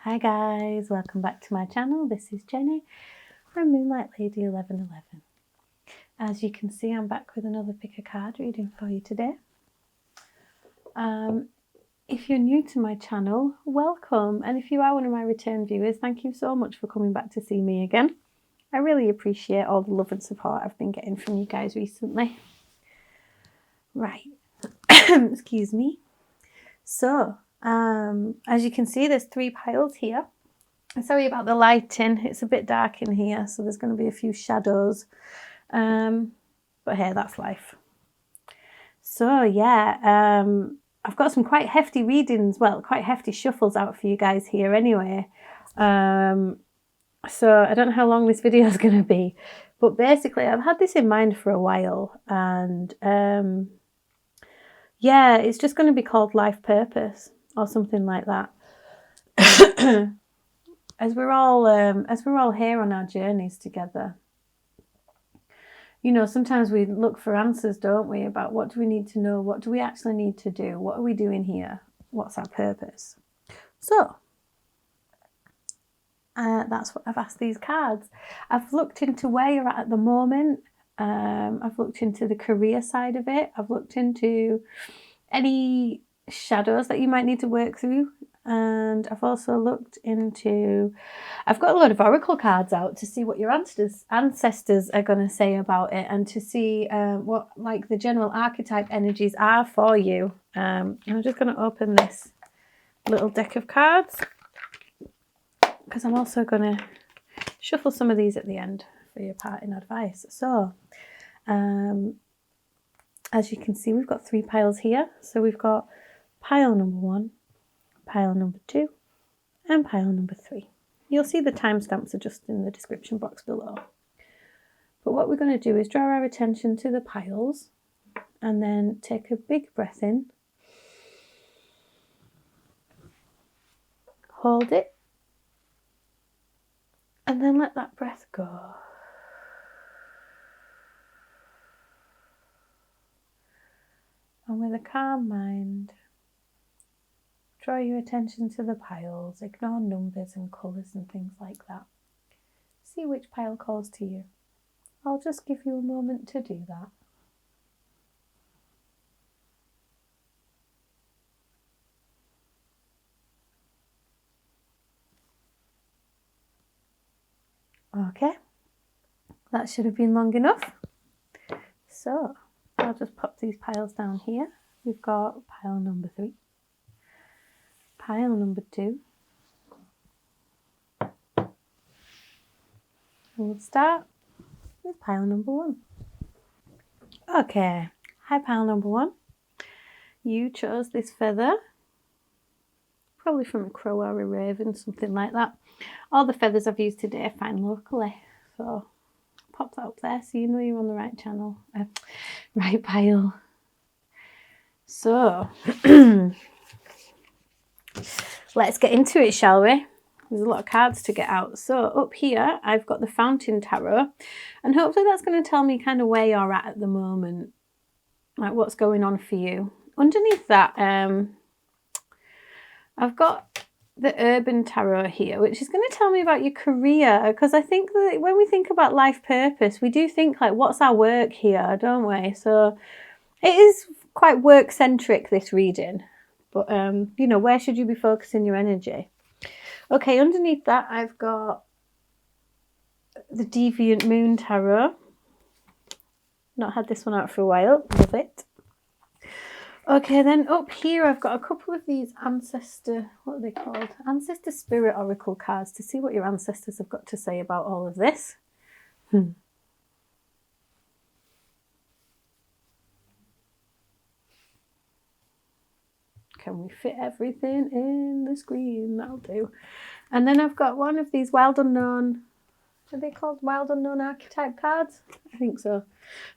Hi guys, welcome back to my channel. This is Jenny from Moonlight Lady 1111. As you can see, I'm back with another pick a card reading for you today. If you're new to my channel, welcome, and if you are one of my return viewers, thank you so much for coming back to see me again. I really appreciate all the love and support I've been getting from you guys recently. Right, excuse me. So, as you can see, there's 3 piles here. Sorry about the lighting, it's a bit dark in here, so there's going to be a few shadows. But hey, that's life. So yeah, I've got some quite hefty readings, well, quite hefty shuffles out for you guys here anyway. So I don't know how long this video is going to be, but basically I've had this in mind for a while, and yeah, it's just going to be called Life Purpose or something like that. As we're all here on our journeys together, you know, sometimes we look for answers, don't we, about what do we need to know, what do we actually need to do, what are we doing here, what's our purpose. So that's what I've asked these cards. I've looked into where you're at the moment. I've looked into the career side of it. I've looked into any shadows that you might need to work through. And I've also looked into, I've got a lot of oracle cards out to see what your ancestors are going to say about it, and to see what like the general archetype energies are for you. And I'm just going to open this little deck of cards, because I'm also going to shuffle some of these at the end for your parting advice. So as you can see, we've got 3 piles here. So we've got pile number 1, pile number 2, and pile number 3. You'll see the timestamps are just in the description box below. But what we're going to do is draw our attention to the piles, and then take a big breath in, hold it, and then let that breath go. And with a calm mind, draw your attention to the piles, ignore numbers and colours and things like that. See which pile calls to you. I'll just give you a moment to do that. Okay, that should have been long enough. So I'll just pop these piles down here. We've got pile number 3, pile number 2. We'll start with pile number 1. Okay, hi pile number 1. You chose this feather, probably from a crow or a raven, something like that. All the feathers I've used today are found locally, so pop that up there so you know you're on the right channel, right pile. So let's get into it, shall we? There's a lot of cards to get out. So up here I've got the Fountain Tarot, and hopefully that's going to tell me kind of where you're at the moment, like what's going on for you. Underneath that I've got the Urban Tarot here, which is going to tell me about your career, because I think that when we think about life purpose, we do think like, what's our work here, don't we? So it is quite work centric, this reading, but you know, where should you be focusing your energy? Okay, underneath that I've got the Deviant Moon Tarot. Not had this one out for a while, love it. Okay, then up here I've got a couple of these ancestor, what are they called? Ancestor Spirit Oracle cards, to see what your ancestors have got to say about all of this. Can we fit everything in the screen? That'll do. And then I've got one of these Wild Unknown, are they called Wild Unknown Archetype cards? I think so.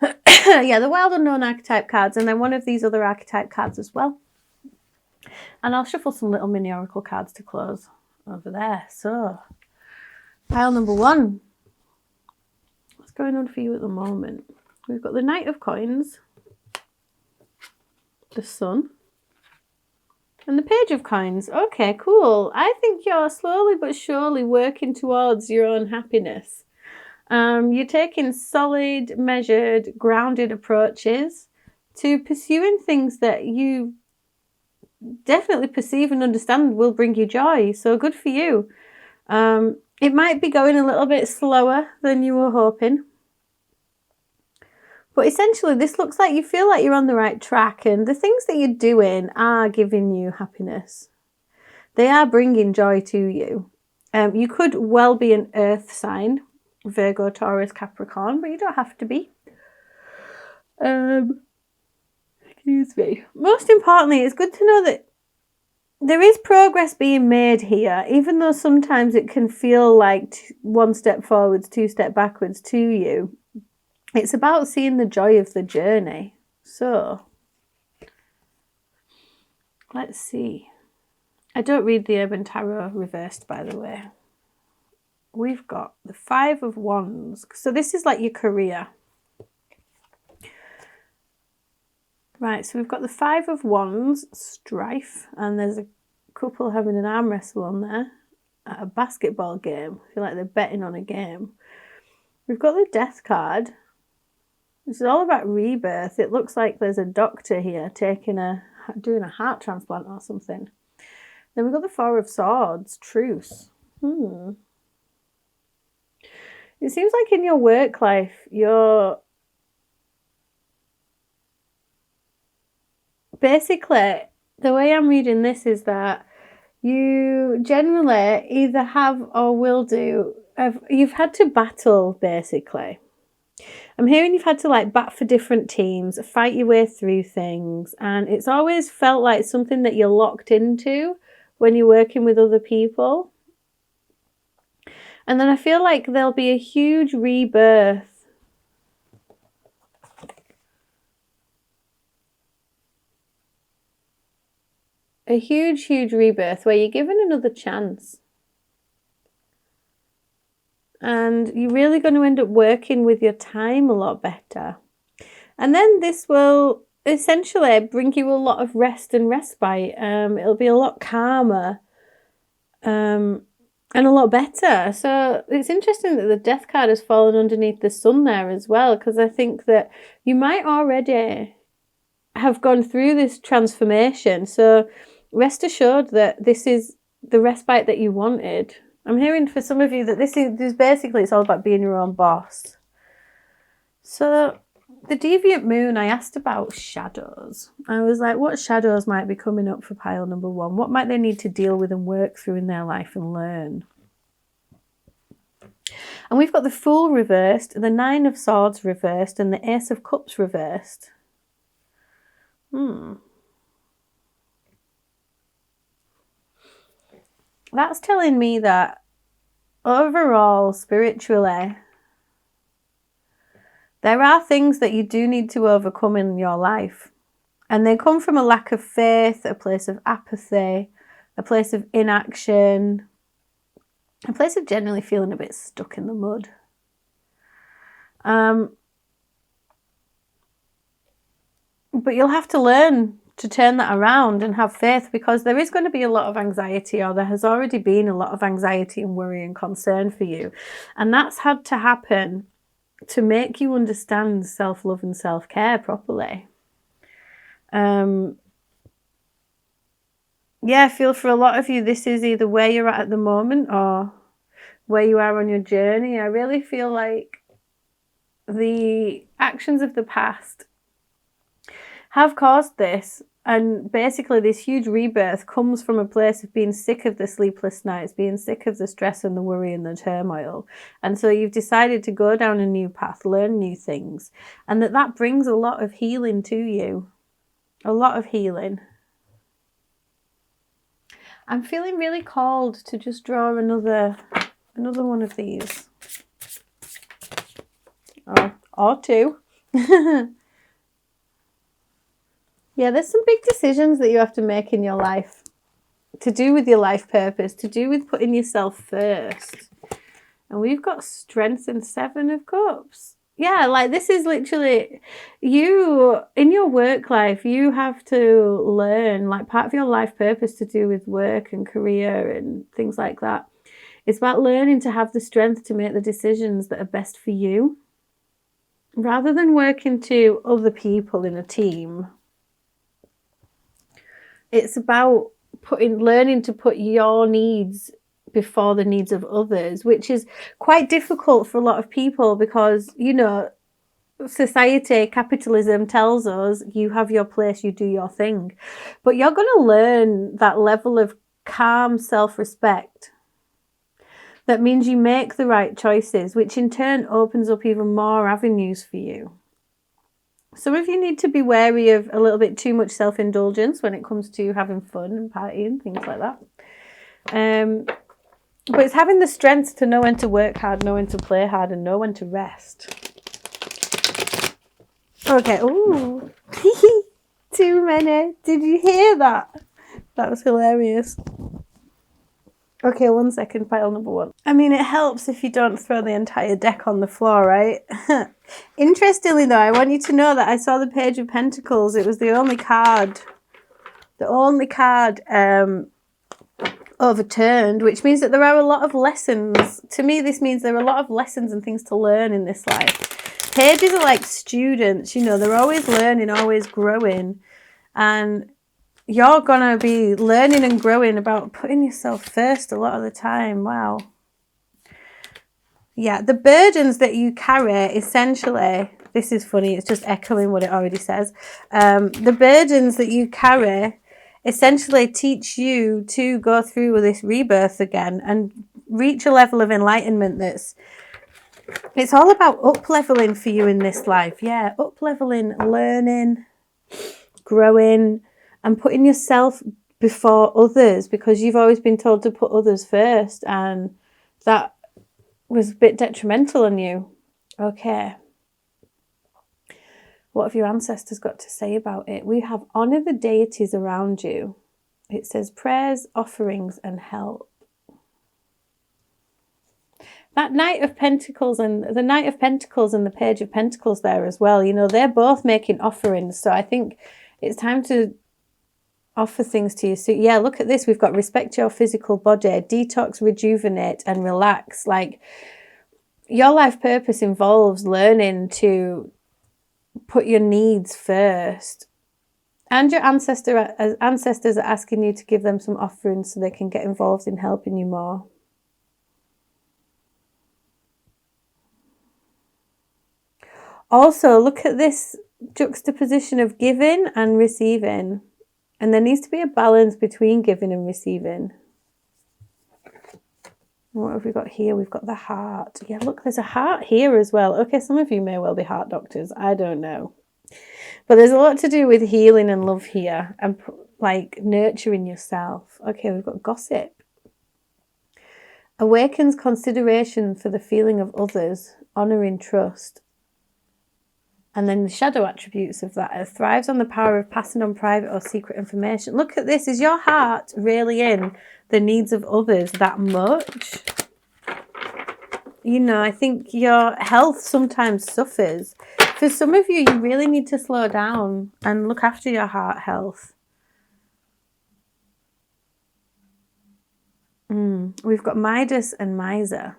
Yeah, the Wild Unknown Archetype cards, and then one of these other archetype cards as well. And I'll shuffle some little mini oracle cards to close over there. So, pile number 1. What's going on for you at the moment? We've got the Knight of Coins, the Sun, And the Page of Coins. Okay, cool. I think you're slowly but surely working towards your own happiness. You're taking solid, measured, grounded approaches to pursuing things that you definitely perceive and understand will bring you joy. So good for you. It might be going a little bit slower than you were hoping. But essentially, this looks like you feel like you're on the right track, and the things that you're doing are giving you happiness. They are bringing joy to you. You could well be an earth sign, Virgo, Taurus, Capricorn, but you don't have to be. Excuse me. Most importantly, it's good to know that there is progress being made here, even though sometimes it can feel like one step forwards, two steps backwards to you. It's about seeing the joy of the journey. So, let's see. I don't read the Urban Tarot reversed, by the way. We've got the Five of Wands. So this is like your career. Right, so we've got the Five of Wands, strife, and there's a couple having an arm wrestle on there at a basketball game. I feel like they're betting on a game. We've got the Death card. This is all about rebirth. It looks like there's a doctor here doing a heart transplant or something. Then we've got the Four of Swords, truce. It seems like in your work life, basically, the way I'm reading this is that you generally either have or will do, you've had to battle, basically. I'm hearing you've had to like bat for different teams, fight your way through things, and it's always felt like something that you're locked into when you're working with other people. And then I feel like there'll be a huge rebirth. A huge, huge rebirth where you're given another chance. And you're really going to end up working with your time a lot better. And then this will essentially bring you a lot of rest and respite. It'll be a lot calmer and a lot better. So it's interesting that the Death card has fallen underneath the Sun there as well, because I think that you might already have gone through this transformation. So rest assured that this is the respite that you wanted. I'm hearing for some of you that this is basically, it's all about being your own boss. So the Deviant Moon, I asked about shadows. I was like, what shadows might be coming up for pile number one? What might they need to deal with and work through in their life and learn? And we've got the Fool reversed, the Nine of Swords reversed, and the Ace of Cups reversed. That's telling me that overall, spiritually, there are things that you do need to overcome in your life. And they come from a lack of faith, a place of apathy, a place of inaction, a place of generally feeling a bit stuck in the mud. But you'll have to learn to turn that around and have faith, because there is going to be a lot of anxiety, or there has already been a lot of anxiety and worry and concern for you. And that's had to happen to make you understand self-love and self-care properly. I feel for a lot of you, this is either where you're at the moment or where you are on your journey. I really feel like the actions of the past have caused this, and basically this huge rebirth comes from a place of being sick of the sleepless nights, being sick of the stress and the worry and the turmoil. And so you've decided to go down a new path, learn new things, and that brings a lot of healing to you. A lot of healing. I'm feeling really called to just draw another one of these. Or two. Yeah, there's some big decisions that you have to make in your life to do with your life purpose, to do with putting yourself first. And we've got Strength and Seven of Cups. Yeah, like this is literally you in your work life, you have to learn, like part of your life purpose to do with work and career and things like that. It's about learning to have the strength to make the decisions that are best for you rather than working to other people in a team. It's about learning to put your needs before the needs of others, which is quite difficult for a lot of people because, you know, society, capitalism tells us you have your place, you do your thing. But you're going to learn that level of calm self-respect. That means you make the right choices, which in turn opens up even more avenues for you. Some of you need to be wary of a little bit too much self-indulgence when it comes to having fun and partying, things like that. But it's having the strength to know when to work hard, know when to play hard, and know when to rest. Okay, ooh. Too many. Did you hear that? That was hilarious. Okay, 1 second, pile number 1. I mean, it helps if you don't throw the entire deck on the floor, right? Interestingly, though, I want you to know that I saw the Page of Pentacles. It was the only card overturned, which means that there are a lot of lessons. To me, this means there are a lot of lessons and things to learn in this life. Pages are like students, you know, they're always learning, always growing. And you're going to be learning and growing about putting yourself first a lot of the time. Wow. Yeah, the burdens that you carry, essentially, this is funny, it's just echoing what it already says. The burdens that you carry essentially teach you to go through this rebirth again and reach a level of enlightenment it's all about up-leveling for you in this life. Yeah, up-leveling, learning, growing, and putting yourself before others because you've always been told to put others first, and that was a bit detrimental on you. Okay. What have your ancestors got to say about it? We have honour the deities around you. It says prayers, offerings, and help. That Knight of Pentacles and the Knight of Pentacles and the Page of Pentacles there as well, you know, they're both making offerings. So I think it's time to offer things to you. So yeah, look at this. We've got respect your physical body, detox, rejuvenate, and relax. Like your life purpose involves learning to put your needs first. And your ancestors are asking you to give them some offerings so they can get involved in helping you more. Also, look at this juxtaposition of giving and receiving. And there needs to be a balance between giving and receiving. What have we got here? We've got the heart. Yeah, look, there's a heart here as well. Okay, some of you may well be heart doctors. I don't know. But there's a lot to do with healing and love here and like nurturing yourself. Okay, we've got gossip. Awakens consideration for the feeling of others, honouring trust. And then the shadow attributes of that thrives on the power of passing on private or secret information. Look at this. Is your heart really in the needs of others that much? You know, I think your health sometimes suffers. For some of you, you really need to slow down and look after your heart health. We've got Midas and Miser.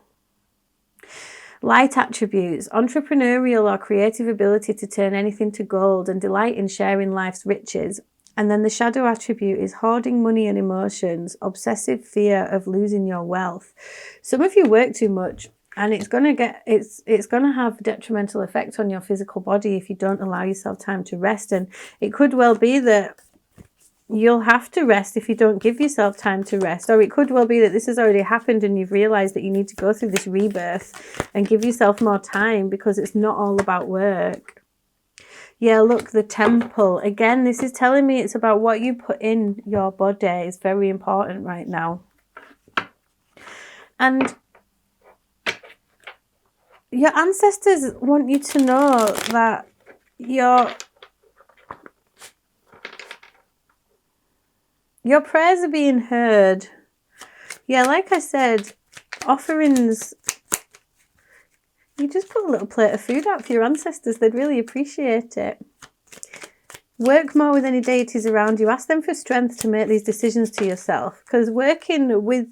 Light attributes, entrepreneurial or creative ability to turn anything to gold and delight in sharing life's riches. And then the shadow attribute is hoarding money and emotions, obsessive fear of losing your wealth. Some of you work too much and it's going to have detrimental effect on your physical body if you don't allow yourself time to rest. And it could well be that you'll have to rest if you don't give yourself time to rest. Or it could well be that this has already happened and you've realised that you need to go through this rebirth and give yourself more time because it's not all about work. Yeah, look, the temple. Again, this is telling me it's about what you put in your body. It's very important right now. And your ancestors want you to know that your prayers are being heard. Yeah, like I said, offerings. You just put a little plate of food out for your ancestors. They'd really appreciate it. Work more with any deities around you. Ask them for strength to make these decisions to yourself. Because working with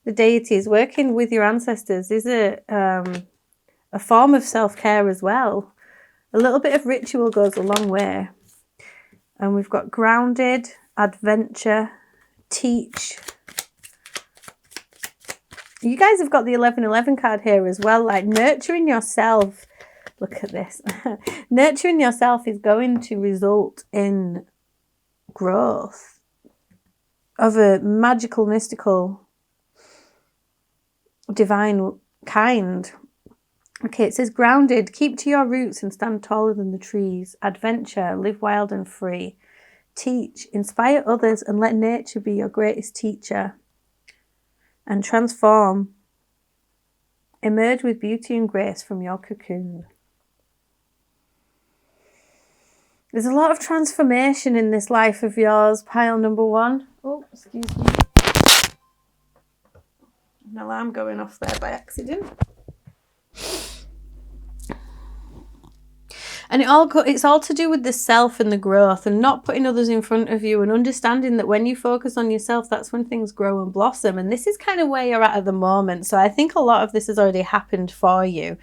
the deities, working with your ancestors is a form of self-care as well. A little bit of ritual goes a long way. And we've got grounded, adventure, teach. You guys have got the 1111 card here as well, like nurturing yourself. Look at this. Nurturing yourself is going to result in growth of a magical, mystical, divine kind. Okay, it says grounded, keep to your roots and stand taller than the trees. Adventure, live wild and free. Teach, inspire others and let nature be your greatest teacher. And transform, emerge with beauty and grace from your cocoon. There's a lot of transformation in this life of yours, pile number 1. Oh, excuse me. An alarm going off there by accident. And it's all to do with the self and the growth and not putting others in front of you and understanding that when you focus on yourself, that's when things grow and blossom. And this is kind of where you're at the moment. So I think a lot of this has already happened for you.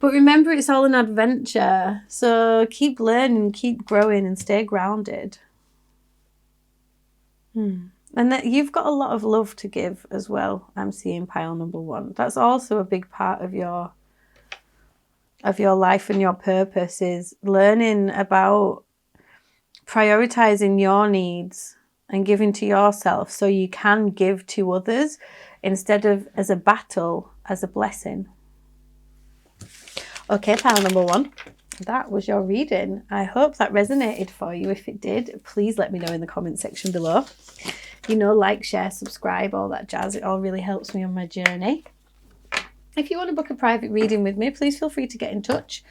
But remember, it's all an adventure. So keep learning, keep growing and stay grounded. And that you've got a lot of love to give as well. I'm seeing pile number 1. That's also a big part of your life and your purpose, is learning about prioritizing your needs and giving to yourself so you can give to others instead of as a battle, as a blessing. Okay, pile number 1. That was your reading. I hope that resonated for you. If it did, please let me know in the comment section below. You know, like, share, subscribe, all that jazz. It all really helps me on my journey. If you want to book a private reading with me, please feel free to get in touch.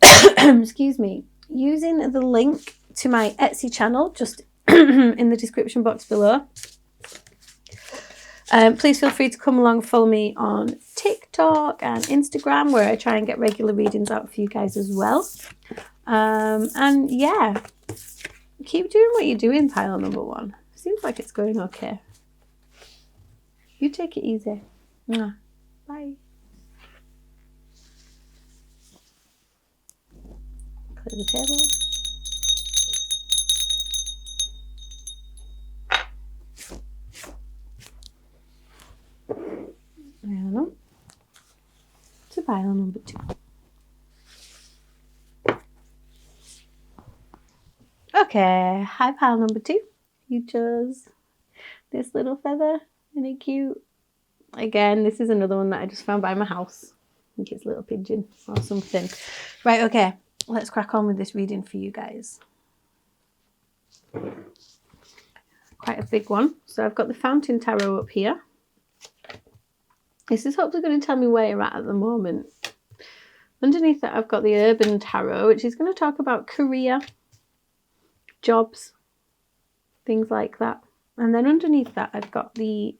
Excuse me. Using the link to my Etsy channel just in the description box below. Please feel free to come along, follow me on TikTok and Instagram, where I try and get regular readings out for you guys as well. And yeah, keep doing what you're doing, pile number 1. Seems like it's going okay. You take it easy. Bye. Clear the table. And to pile number 2. Okay, hi pile number 2. You chose this little feather. Isn't it cute? Again, this is another one that I just found by my house. I think it's a little pigeon or something. Right, okay, let's crack on with this reading for you guys. Quite a big one. So I've got the Fountain Tarot up here. This is hopefully going to tell me where you're at the moment. Underneath that, I've got the Urban Tarot, which is going to talk about career, jobs, things like that. And then underneath that, I've got the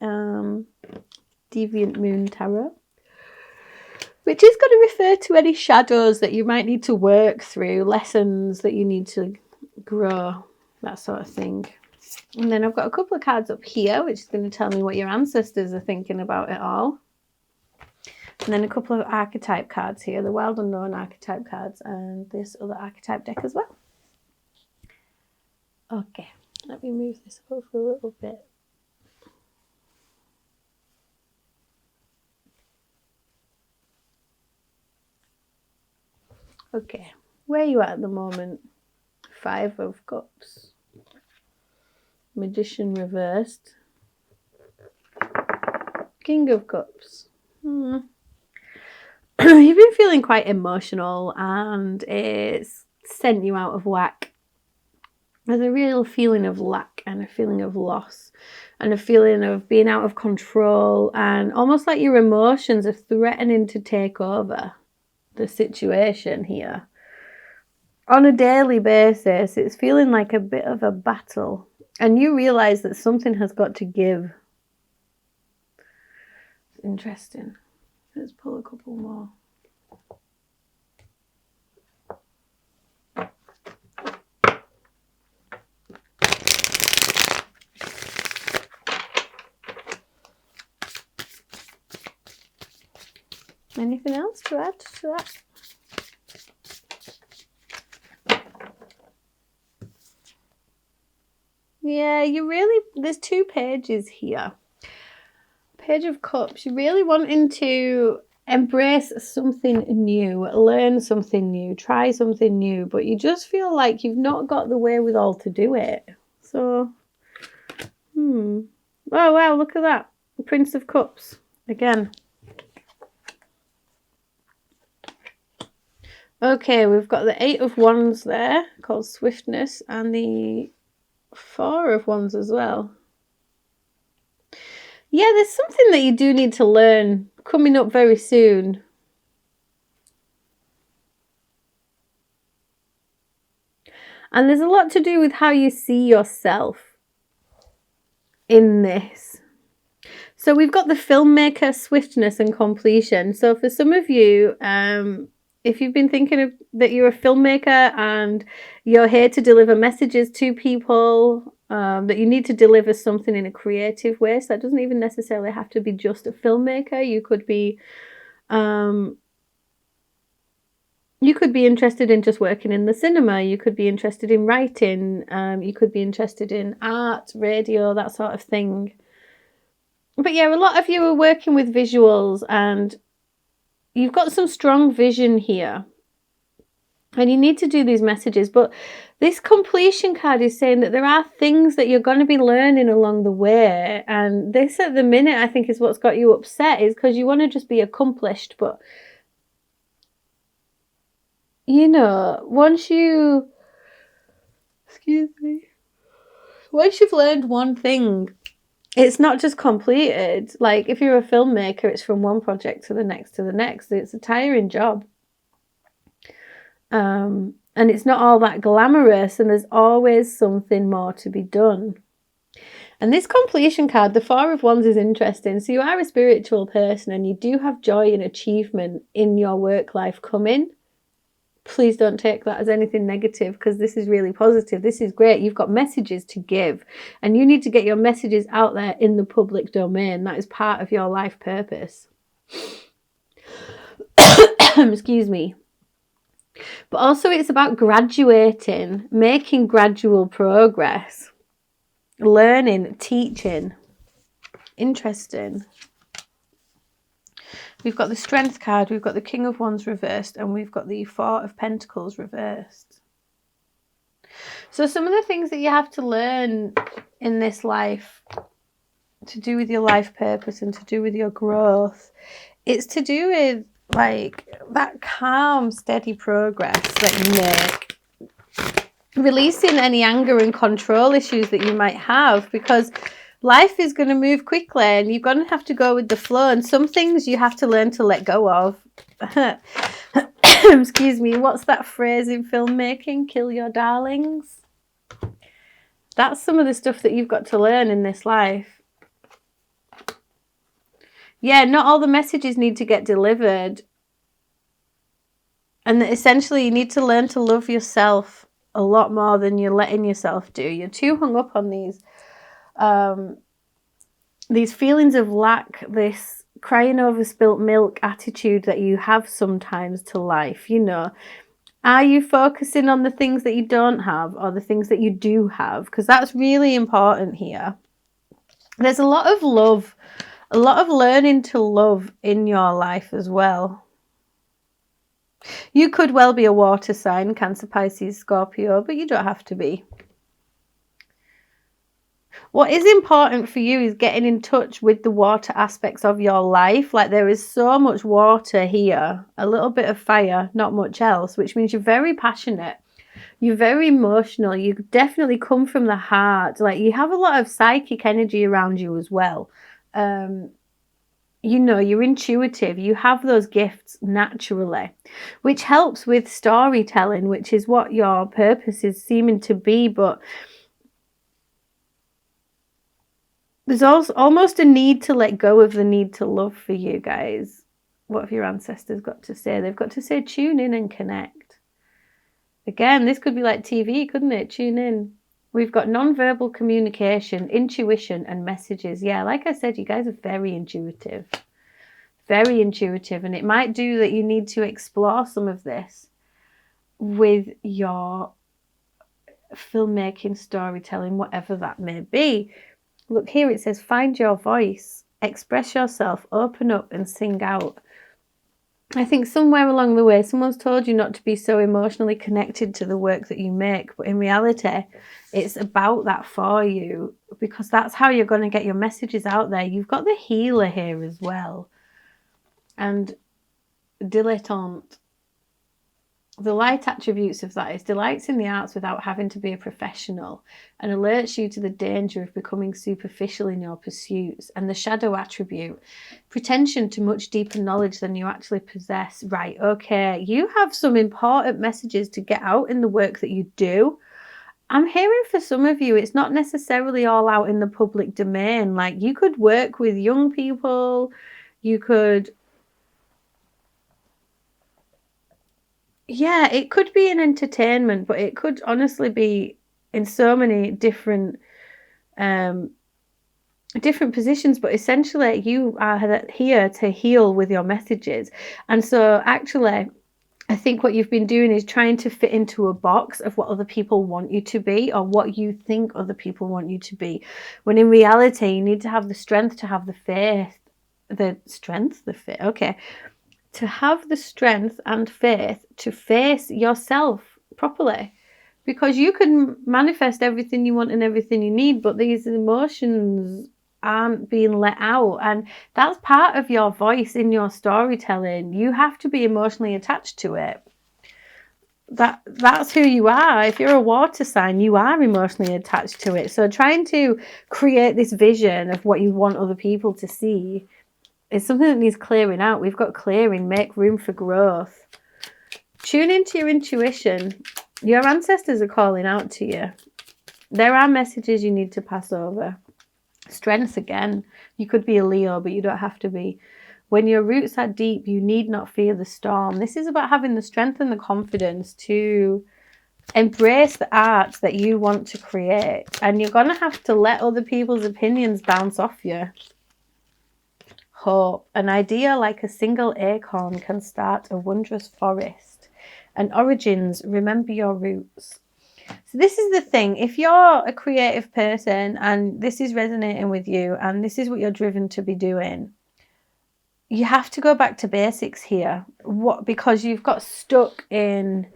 Deviant Moon Tarot, which is going to refer to any shadows that you might need to work through, lessons that you need to grow, that sort of thing. And then I've got a couple of cards up here, which is going to tell me what your ancestors are thinking about it all. And then a couple of archetype cards here, the Wild Unknown archetype cards and this other archetype deck as well. Okay, let me move this over a little bit. Okay, where are you at the moment? 5 of Cups. Magician reversed. King of Cups. You've been feeling quite emotional and it's sent you out of whack. There's a real feeling of lack and a feeling of loss and a feeling of being out of control, and almost like your emotions are threatening to take over the situation here. On a daily basis, it's feeling like a bit of a battle, and you realise that something has got to give. It's interesting. Let's pull a couple more. Anything else to add to that? Yeah, there's 2 pages here. Page of Cups, you're really wanting to embrace something new, learn something new, try something new, but you just feel like you've not got the wherewithal to do it. So, oh wow, look at that. Prince of Cups, again. Okay, we've got the 8 of Wands there, called Swiftness, and the 4 of Wands as well. Yeah, there's something that you do need to learn coming up very soon. And there's a lot to do with how you see yourself in this. So we've got the filmmaker, swiftness and completion. So for some of you, if you've been thinking that you're a filmmaker and you're here to deliver messages to people, that you need to deliver something in a creative way. So that doesn't even necessarily have to be just a filmmaker. You could be interested in just working in the cinema. You could be interested in writing. You could be interested in art, radio, that sort of thing. But yeah, a lot of you are working with visuals and you've got some strong vision here. And you need to do these messages. But this completion card is saying that there are things that you're going to be learning along the way. And this at the minute, I think, is what's got you upset, is because you want to just be accomplished. But, you know, once you've learned one thing, it's not just completed. Like if you're a filmmaker, it's from one project to the next to the next. It's a tiring job. And it's not all that glamorous, and there's always something more to be done. And this completion card, the 4 of Wands, is interesting. So you are a spiritual person and you do have joy and achievement in your work life coming. Please don't take that as anything negative, because this is really positive. This is great. You've got messages to give and you need to get your messages out there in the public domain. That is part of your life purpose. Excuse me. But also it's about graduating, making gradual progress, learning, teaching. Interesting. We've got the Strength card, we've got the King of Wands reversed, and we've got the 4 of Pentacles reversed. So some of the things that you have to learn in this life to do with your life purpose and to do with your growth, it's to do with like that calm, steady progress that you make, releasing any anger and control issues that you might have, because life is going to move quickly and you're going to have to go with the flow, and some things you have to learn to let go of. Excuse me, what's that phrase in filmmaking? Kill your darlings. That's some of the stuff that you've got to learn in this life. Yeah, not all the messages need to get delivered. And essentially you need to learn to love yourself a lot more than you're letting yourself do. You're too hung up on these feelings of lack, this crying over spilt milk attitude that you have sometimes to life. You know, are you focusing on the things that you don't have or the things that you do have? Because that's really important here. There's a lot of love, a lot of learning to love in your life as well. You could well be a water sign, Cancer, Pisces, Scorpio, but you don't have to be. What is important for you is getting in touch with the water aspects of your life. Like there is so much water here, a little bit of fire, not much else, which means you're very passionate. You're very emotional. You definitely come from the heart. Like you have a lot of psychic energy around you as well. You know, you're intuitive. You have those gifts naturally, which helps with storytelling, which is what your purpose is seeming to be. But there's also almost a need to let go of the need to love for you guys. What have your ancestors got to say? They've got to say, tune in and connect. Again, this could be like TV, couldn't it? Tune in. We've got non-verbal communication, intuition, and messages. Yeah, like I said, you guys are very intuitive. very intuitive, and it might do that you need to explore some of this with your filmmaking, storytelling, whatever that may be. Look here, it says find your voice, express yourself, open up and sing out. I think somewhere along the way someone's told you not to be so emotionally connected to the work that you make, but in reality it's about that for you, because that's how you're going to get your messages out there. You've got the healer here as well, and dilettante. The light attributes of that is delights in the arts without having to be a professional, and alerts you to the danger of becoming superficial in your pursuits. And the shadow attribute, pretension to much deeper knowledge than you actually possess. Right, okay, you have some important messages to get out in the work that you do. I'm hearing for some of you, it's not necessarily all out in the public domain. Like, you could work with young people, you could... Yeah, it could be in entertainment, but it could honestly be in so many different positions. But essentially, you are here to heal with your messages. And so actually, I think what you've been doing is trying to fit into a box of what other people want you to be, or what you think other people want you to be. When in reality, you need to have the strength to have the faith. Okay. To have the strength and faith to face yourself properly, because you can manifest everything you want and everything you need, but these emotions aren't being let out, and that's part of your voice in your storytelling. You have to be emotionally attached to it. That's who you are. If you're a water sign, you are emotionally attached to it. So trying to create this vision of what you want other people to see is something that needs clearing out. We've got clearing, make room for growth. Tune into your intuition. Your ancestors are calling out to you. There are messages you need to pass over. Strength again. You could be a Leo, but you don't have to be. When your roots are deep, you need not fear the storm. This is about having the strength and the confidence to embrace the art that you want to create. And you're going to have to let other people's opinions bounce off you. Hope. An idea like a single acorn can start a wondrous forest. And origins, remember your roots. So this is the thing. If you're a creative person and this is resonating with you and this is what you're driven to be doing, you have to go back to basics here. Because you've got stuck in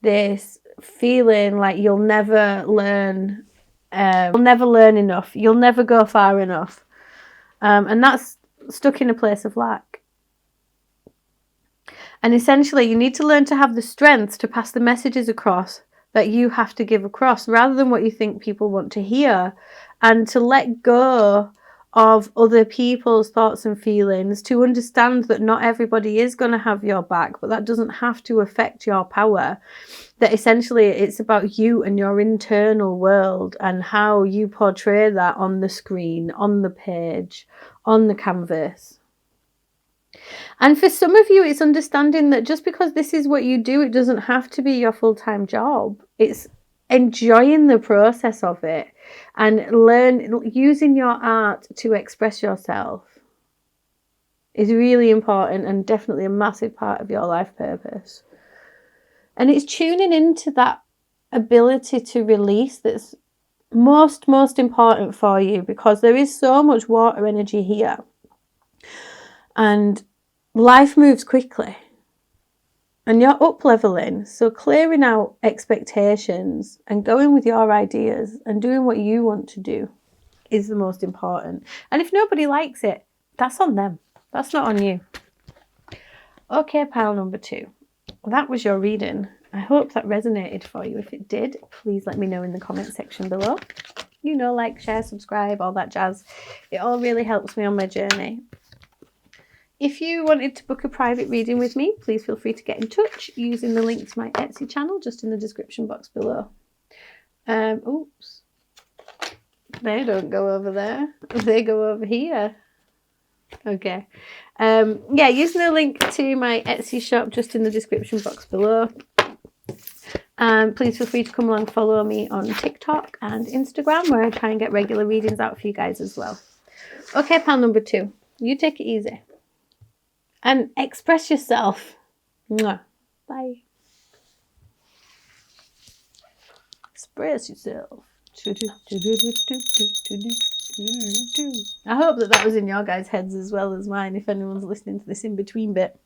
this feeling like you'll never learn enough. You'll never go far enough. And that's stuck in a place of lack. And essentially, you need to learn to have the strength to pass the messages across that you have to give across, rather than what you think people want to hear, and to let go of other people's thoughts and feelings, to understand that not everybody is going to have your back, but that doesn't have to affect your power. That essentially it's about you and your internal world and how you portray that on the screen, on the page, on the canvas. And for some of you, it's understanding that just because this is what you do, it doesn't have to be your full-time job. It's enjoying the process of it and using your art to express yourself is really important and definitely a massive part of your life purpose. And it's tuning into that ability to release that's most important for you, because there is so much water energy here. And life moves quickly. And you're up-leveling. So clearing out expectations and going with your ideas and doing what you want to do is the most important. And if nobody likes it, that's on them. That's not on you. Okay, pile number 2. That was your reading. I hope that resonated for you. If it did, please let me know in the comment section below. You know, like, share, subscribe, all that jazz. It all really helps me on my journey. If you wanted to book a private reading with me, please feel free to get in touch using the link to my Etsy channel just in the description box below. Oops. They don't go over there. They go over here. Okay. Yeah, using the link to my Etsy shop just in the description box below. Please feel free to come along, follow me on TikTok and Instagram, where I try and get regular readings out for you guys as well. Okay, pile number 2. You take it easy. And express yourself. Mwah. Bye. Express yourself. I hope that was in your guys' heads as well as mine, if anyone's listening to this in between bit.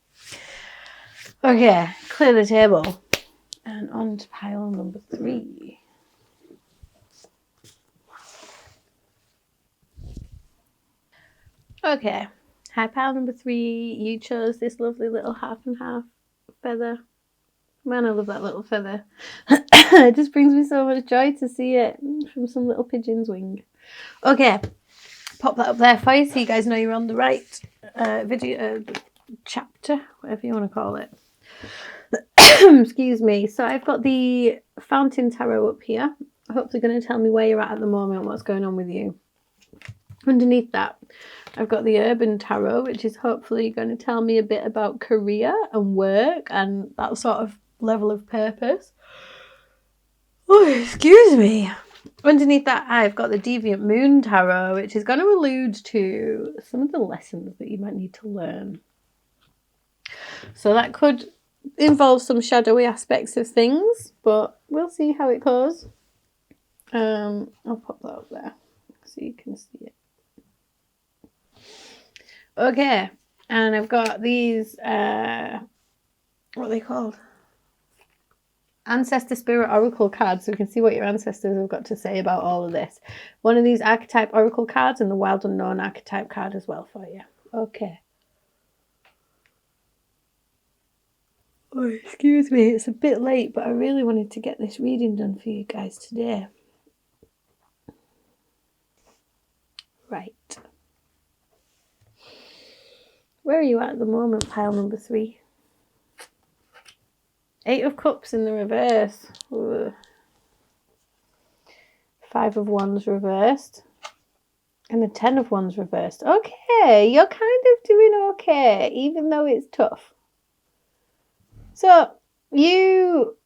Okay, clear the table. And on to pile number 3. Okay, hi pile number 3. You chose this lovely little half and half feather. Man, I love that little feather. It just brings me so much joy to see it from some little pigeon's wing. Okay, pop that up there for you so you guys know you're on the right video chapter, whatever you want to call it. Excuse me. So I've got the Fountain Tarot up here. Hopefully going to tell me where you're at the moment, what's going on with you. Underneath that, I've got the Urban Tarot, which is hopefully going to tell me a bit about career and work and that sort of level of purpose. Oh, excuse me. Underneath that, I've got the Deviant Moon Tarot, which is going to allude to some of the lessons that you might need to learn. So that could involve some shadowy aspects of things, but we'll see how it goes. I'll pop that up there so you can see it. Okay, and I've got these, what are they called? Ancestor Spirit Oracle cards, so we can see what your ancestors have got to say about all of this. One of these Archetype Oracle cards and the Wild Unknown Archetype card as well for you. Okay. Oh, excuse me, it's a bit late, but I really wanted to get this reading done for you guys today. Right. Where are you at the moment, pile number 3? 8 of Cups in the reverse. Ugh. 5 of Wands reversed. And the 10 of Wands reversed. Okay, you're kind of doing okay, even though it's tough. So, you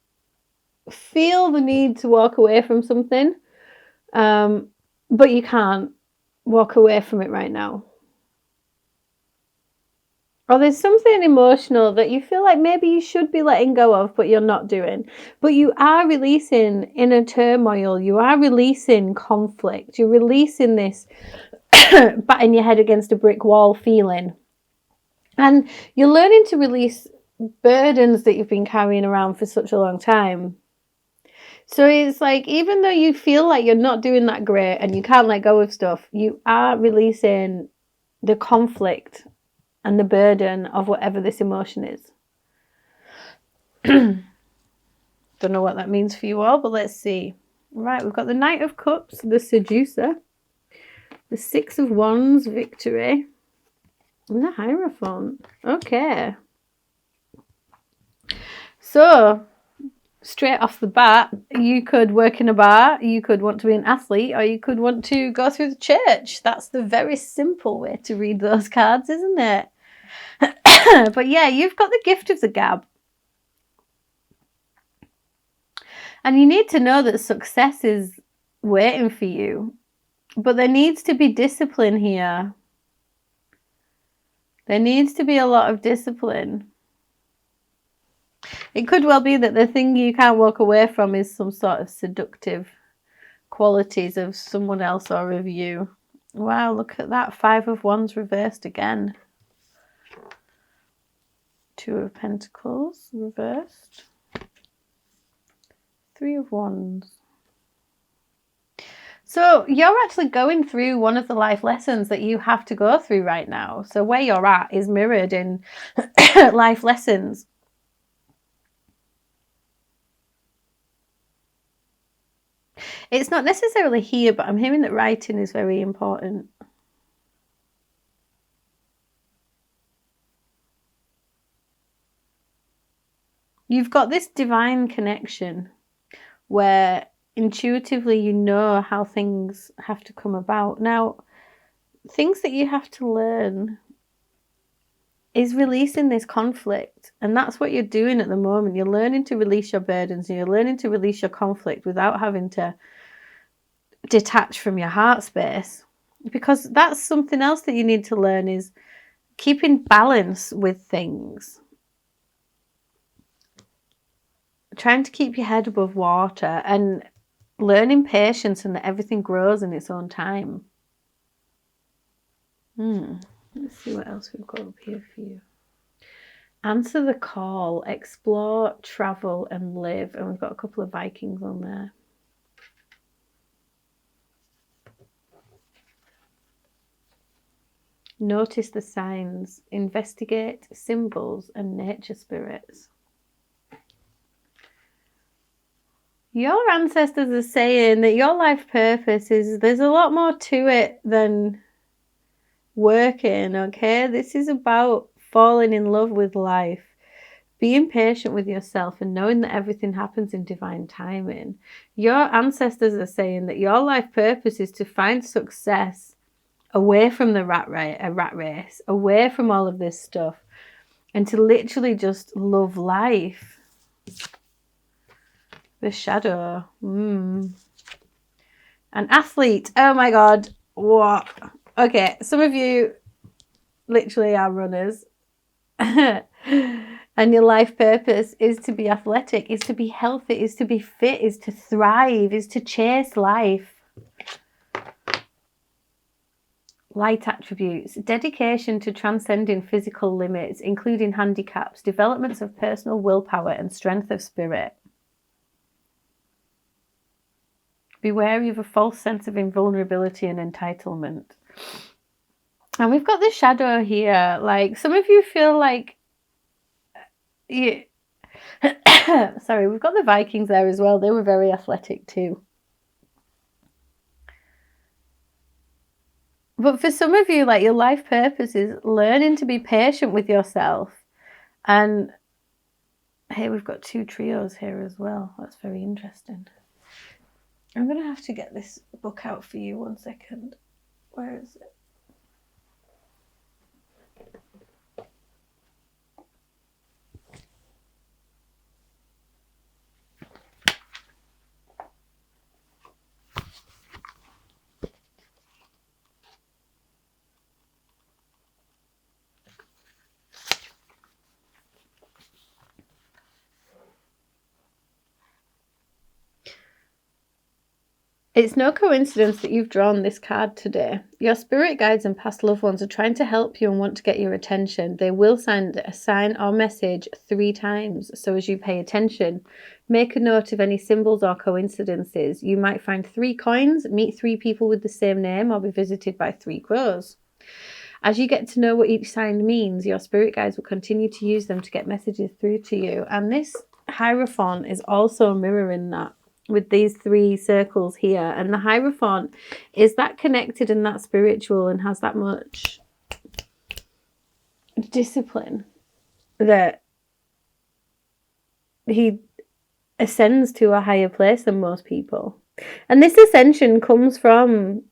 feel the need to walk away from something, but you can't walk away from it right now. Or there's something emotional that you feel like maybe you should be letting go of, but you're not doing. But you are releasing inner turmoil. You are releasing conflict. You're releasing this batting your head against a brick wall feeling. And you're learning to release burdens that you've been carrying around for such a long time. So it's like, even though you feel like you're not doing that great and you can't let go of stuff, you are releasing the conflict and the burden of whatever this emotion is. Don't know what that means for you all, but let's see. Right, we've got the Knight of Cups, the Seducer, the 6 of Wands, Victory, and the Hierophant. Okay. So, straight off the bat, you could work in a bar, you could want to be an athlete, or you could want to go through the church. That's the very simple way to read those cards, isn't it? But yeah, you've got the gift of the gab. And you need to know that success is waiting for you. But there needs to be discipline here. There needs to be a lot of discipline. It could well be that the thing you can't walk away from is some sort of seductive qualities of someone else or of you. Wow, look at that. 5 of Wands reversed again. 2 of Pentacles reversed. 3 of Wands. So you're actually going through one of the life lessons that you have to go through right now. So where you're at is mirrored in life lessons. It's not necessarily here, but I'm hearing that writing is very important. You've got this divine connection where intuitively you know how things have to come about. Now, things that you have to learn is releasing this conflict. And that's what you're doing at the moment. You're learning to release your burdens and you're learning to release your conflict without having to detach from your heart space. because that's something else that you need to learn, is keeping balance with things. Trying to keep your head above water and learning patience and that everything grows in its own time. Let's see what else we've got up here for you. Answer the call, explore, travel, and live. And we've got a couple of Vikings on there. Notice the signs, investigate symbols and nature spirits. Your ancestors are saying that your life purpose is, there's a lot more to it than working, okay? This is about falling in love with life, being patient with yourself, and knowing that everything happens in divine timing. Your ancestors are saying that your life purpose is to find success away from the rat race, away from all of this stuff, and to literally just love life. The shadow. An athlete. Oh my God. What? Okay, some of you literally are runners. And your life purpose is to be athletic, is to be healthy, is to be fit, is to thrive, is to chase life. Light attributes. Dedication to transcending physical limits, including handicaps, developments of personal willpower and strength of spirit. Be wary of a false sense of invulnerability and entitlement. And we've got the shadow here. Like, some of you feel like you... Sorry, we've got the Vikings there as well. They were very athletic too. But for some of you, like, your life purpose is learning to be patient with yourself. And hey, we've got two trios here as well. That's very interesting. I'm going to have to get this book out for you. 1 second. Where is it? It's no coincidence that you've drawn this card today. Your spirit guides and past loved ones are trying to help you and want to get your attention. They will send a sign or message 3 times, so as you pay attention, make a note of any symbols or coincidences. You might find 3 coins, meet 3 people with the same name, or be visited by 3 crows. As you get to know what each sign means, your spirit guides will continue to use them to get messages through to you. And this Hierophant is also mirroring that, with these 3 circles here. And the Hierophant is that connected and that spiritual and has that much discipline that he ascends to a higher place than most people. And this ascension comes from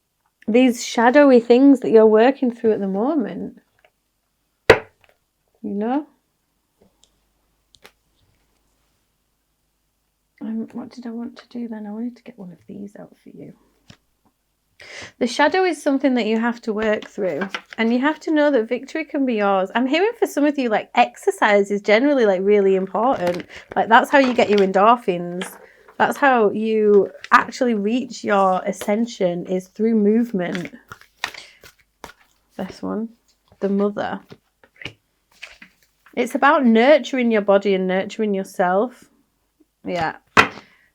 these shadowy things that you're working through at the moment. You know? What did I want to do then? I wanted to get one of these out for you. The shadow is something that you have to work through, and you have to know that victory can be yours. I'm hearing for some of you, like, exercise is generally, like, really important. Like, that's how you get your endorphins. That's how you actually reach your ascension, is through movement. This one, the Mother. It's about nurturing your body and nurturing yourself. Yeah.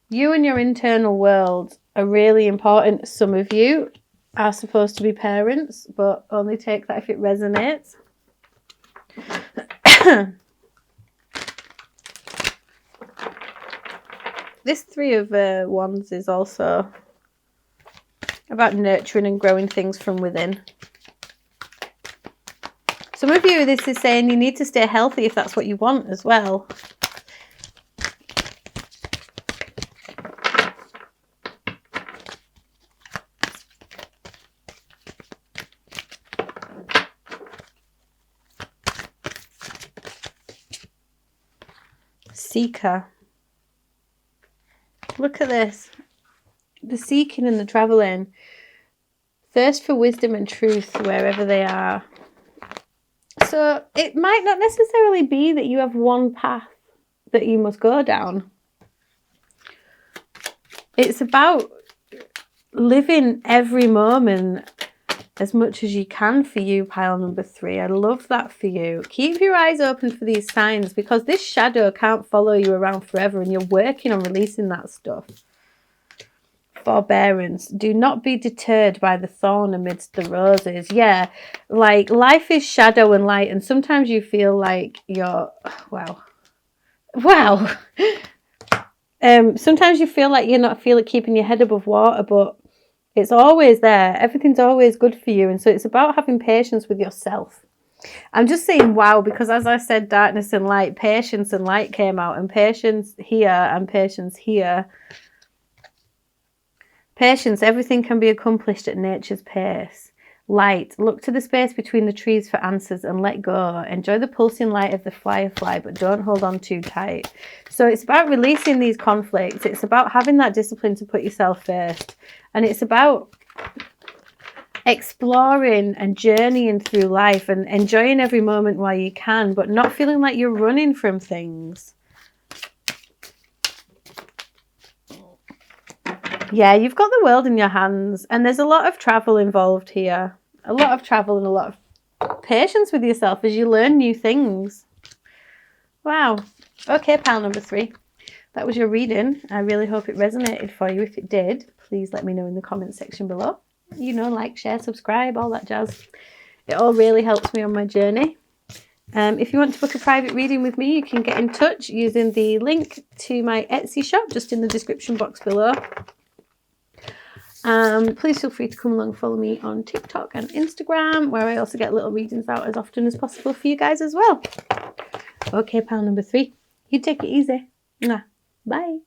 You and your internal world are really important. Some of you are supposed to be parents, but only take that if it resonates. This 3 of Wands is also about nurturing and growing things from within. Some of you, this is saying you need to stay healthy if that's what you want as well. Seeker. Look at this. The seeking and the travelling. thirst for wisdom and truth wherever they are. So it might not necessarily be that you have one path that you must go down. It's about living every moment as much as you can for you, pile number 3. I love that for you. Keep your eyes open for these signs, because this shadow can't follow you around forever, and you're working on releasing that stuff. Forbearance. Do not be deterred by the thorn amidst the roses. Yeah, like life is shadow and light, and sometimes you feel like you're, wow. Sometimes you feel like you're not keeping your head above water, but it's always there. Everything's always good for you. And so it's about having patience with yourself. I'm just saying wow, because as I said, darkness and light, patience and light came out, and patience here and patience here. Patience, everything can be accomplished at nature's pace. Light, look to the space between the trees for answers and let go. Enjoy the pulsing light of the firefly, but don't hold on too tight. So it's about releasing these conflicts. It's about having that discipline to put yourself first. And it's about exploring and journeying through life and enjoying every moment while you can, but not feeling like you're running from things. Yeah, you've got the world in your hands, and there's a lot of travel involved here. A lot of travel and a lot of patience with yourself as you learn new things. Wow. Okay, pile number 3. That was your reading. I really hope it resonated for you. If it did, please let me know in the comment section below. You know, like, share, subscribe, all that jazz. It all really helps me on my journey. If you want to book a private reading with me, you can get in touch using the link to my Etsy shop just in the description box below. Please feel free to come along and follow me on TikTok and Instagram, where I also get little readings out as often as possible for you guys as well. Okay, pile number 3. You take it easy. Bye.